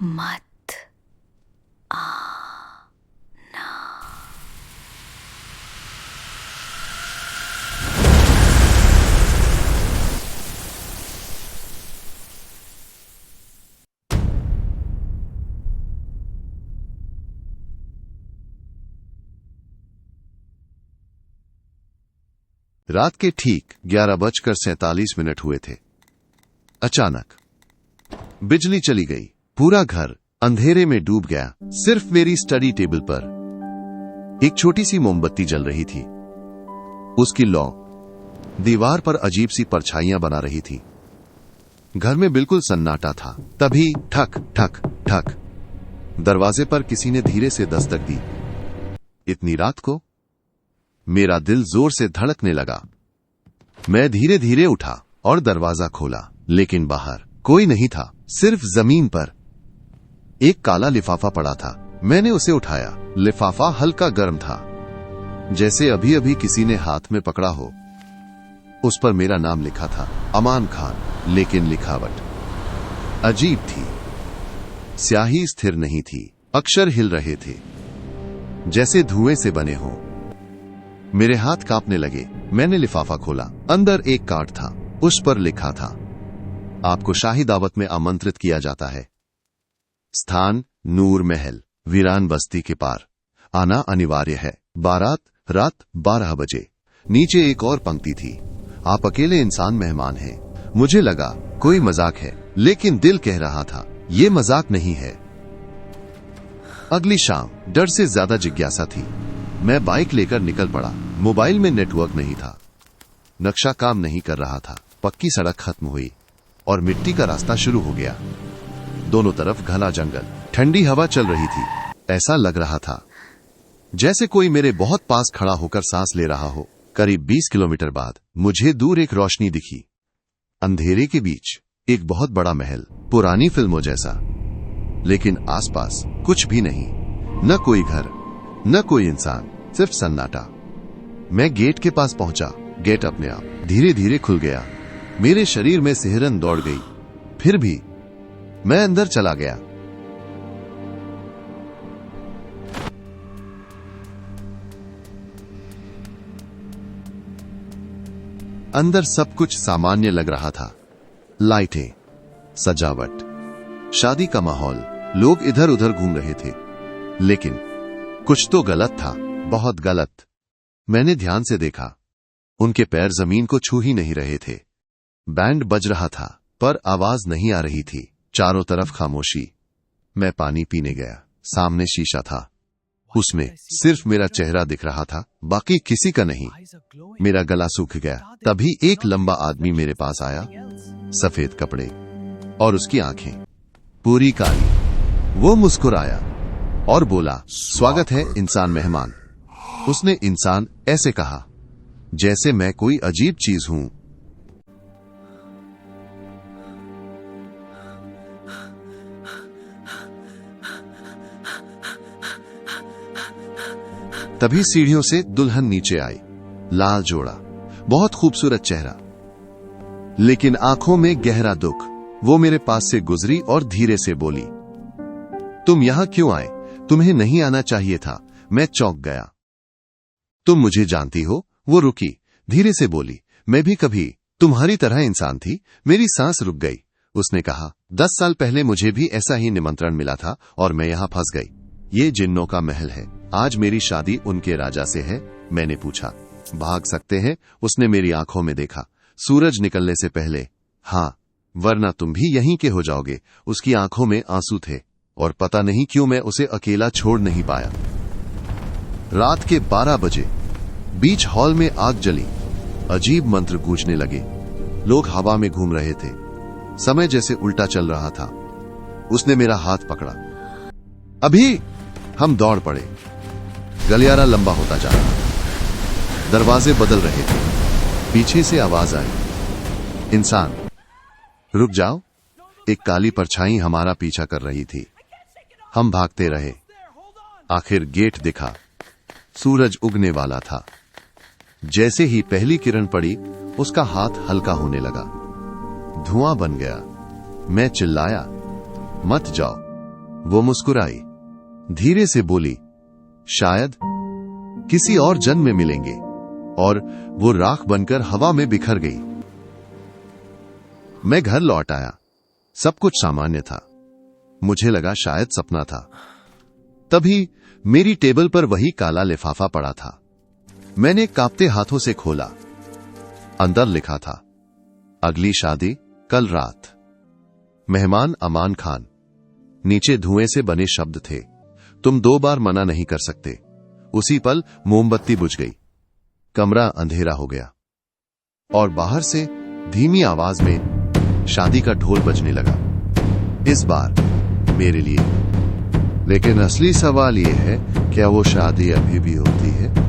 मत आना। रात के ठीक 11:47 हुए थे। अचानक बिजली चली गई। पूरा घर अंधेरे में डूब गया। सिर्फ मेरी स्टडी टेबल पर एक छोटी सी मोमबत्ती जल रही थी। उसकी लौ दीवार पर अजीब सी परछाइयां बना रही थी। घर में बिल्कुल सन्नाटा था। तभी ठक ठक ठक दरवाजे पर किसी ने धीरे से दस्तक दी। इतनी रात को मेरा दिल जोर से धड़कने लगा। मैं धीरे धीरे उठा और दरवाजा खोला, लेकिन बाहर कोई नहीं था। सिर्फ जमीन पर एक काला लिफाफा पड़ा था। मैंने उसे उठाया। लिफाफा हल्का गर्म था, जैसे अभी अभी किसी ने हाथ में पकड़ा हो। उस पर मेरा नाम लिखा था, अमान खान, लेकिन लिखावट अजीब थी। स्याही स्थिर नहीं थी, अक्षर हिल रहे थे जैसे धुएं से बने हों। मेरे हाथ कांपने लगे। मैंने लिफाफा खोला। अंदर एक कार्ड था। उस पर लिखा था, आपको शाही दावत में आमंत्रित किया जाता है। स्थान नूर महल, वीरान बस्ती के पार। आना अनिवार्य है। बारात रात 12 बजे। नीचे एक और पंक्ति थी, आप अकेले इंसान मेहमान हैं। मुझे लगा कोई मजाक है, लेकिन दिल कह रहा था ये मजाक नहीं है। अगली शाम डर से ज्यादा जिज्ञासा थी। मैं बाइक लेकर निकल पड़ा। मोबाइल में नेटवर्क नहीं था, नक्शा काम नहीं कर रहा था। पक्की सड़क खत्म हुई और मिट्टी का रास्ता शुरू हो गया। दोनों तरफ घना जंगल, ठंडी हवा चल रही थी। ऐसा लग रहा था जैसे कोई मेरे बहुत पास खड़ा होकर सांस ले रहा हो। करीब 20 किलोमीटर बाद मुझे दूर एक रोशनी दिखी। अंधेरे के बीच एक बहुत बड़ा महल, पुरानी फिल्मों जैसा, लेकिन आसपास कुछ भी नहीं। न कोई घर, न कोई इंसान, सिर्फ सन्नाटा। मैं गेट के पास पहुंचा। गेट अपने आप धीरे धीरे खुल गया। मेरे शरीर में सिहरन दौड़ गई। फिर भी मैं अंदर चला गया। अंदर सब कुछ सामान्य लग रहा था। लाइटें, सजावट, शादी का माहौल। लोग इधर उधर घूम रहे थे, लेकिन कुछ तो गलत था, बहुत गलत। मैंने ध्यान से देखा। उनके पैर जमीन को छू ही नहीं रहे थे। बैंड बज रहा था, पर आवाज नहीं आ रही थी। चारों तरफ खामोशी। मैं पानी पीने गया। सामने शीशा था। उसमें सिर्फ मेरा चेहरा दिख रहा था, बाकी किसी का नहीं। मेरा गला सूख गया। तभी एक लंबा आदमी मेरे पास आया, सफेद कपड़े और उसकी आंखें पूरी काली। वो मुस्कुराया और बोला, स्वागत है इंसान मेहमान। उसने इंसान ऐसे कहा जैसे मैं कोई अजीब चीज हूं। तभी सीढ़ियों से दुल्हन नीचे आई। लाल जोड़ा, बहुत खूबसूरत चेहरा, लेकिन आंखों में गहरा दुख। वो मेरे पास से गुजरी और धीरे से बोली, तुम यहां क्यों आए? तुम्हें नहीं आना चाहिए था। मैं चौंक गया। तुम मुझे जानती हो? वो रुकी, धीरे से बोली, मैं भी कभी तुम्हारी तरह इंसान थी। मेरी सांस रुक गई। उसने कहा, 10 साल पहले मुझे भी ऐसा ही निमंत्रण मिला था और मैं यहां फंस गई। ये जिन्नों का महल है। आज मेरी शादी उनके राजा से है। मैंने पूछा, भाग सकते हैं? उसने मेरी आंखों में देखा। सूरज निकलने से पहले, हां, वरना तुम भी यहीं के हो जाओगे। उसकी आंखों में आंसू थे और पता नहीं क्यों मैं उसे अकेला छोड़ नहीं पाया। रात के 12 बजे बीच हॉल में आग जली। अजीब मंत्र गूंजने लगे। लोग हवा में घूम रहे थे। समय जैसे उल्टा चल रहा था। उसने मेरा हाथ पकड़ा। अभी! हम दौड़ पड़े। गलियारा लंबा होता जा रहा। दरवाजे बदल रहे थे। पीछे से आवाज आई, इंसान रुक जाओ। एक काली परछाई हमारा पीछा कर रही थी। हम भागते रहे। आखिर गेट दिखा। सूरज उगने वाला था। जैसे ही पहली किरण पड़ी, उसका हाथ हल्का होने लगा। धुआं बन गया। मैं चिल्लाया, मत जाओ। वो मुस्कुराई, धीरे से बोली, शायद किसी और जन्म में मिलेंगे। और वो राख बनकर हवा में बिखर गई। मैं घर लौट आया। सब कुछ सामान्य था। मुझे लगा शायद सपना था। तभी मेरी टेबल पर वही काला लिफाफा पड़ा था। मैंने कांपते हाथों से खोला। अंदर लिखा था, अगली शादी कल रात, मेहमान अमान खान। नीचे धुएं से बने शब्द थे, तुम 2 बार मना नहीं कर सकते। उसी पल मोमबत्ती बुझ गई। कमरा अंधेरा हो गया और बाहर से धीमी आवाज में शादी का ढोल बजने लगा। इस बार मेरे लिए। लेकिन असली सवाल यह है, क्या वो शादी अभी भी होती है?